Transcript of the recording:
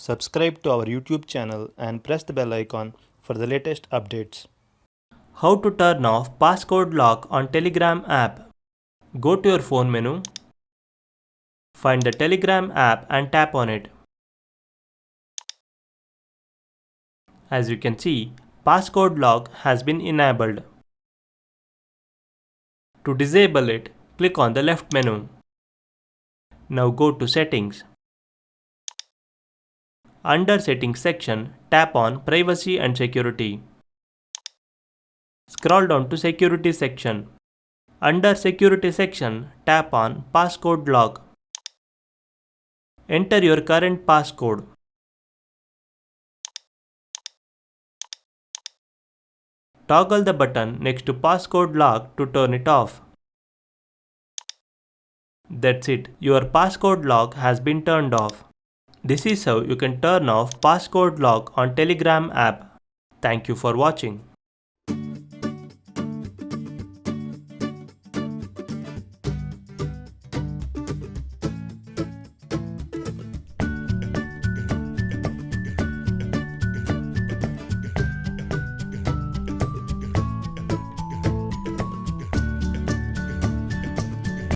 Subscribe to our YouTube channel and press the bell icon for the latest updates. How to turn off passcode lock on Telegram app. Go to your phone menu, find the Telegram app and tap on it. As you can see, passcode lock has been enabled. To disable it, click on the left menu. Now go to Settings. Under Settings section, tap on Privacy and Security. Scroll down to Security section. Under Security section, tap on Passcode Lock. Enter your current passcode. Toggle the button next to Passcode Lock to turn it off. That's it, your passcode lock has been turned off. This is how you can turn off passcode lock on Telegram app. Thank you for watching.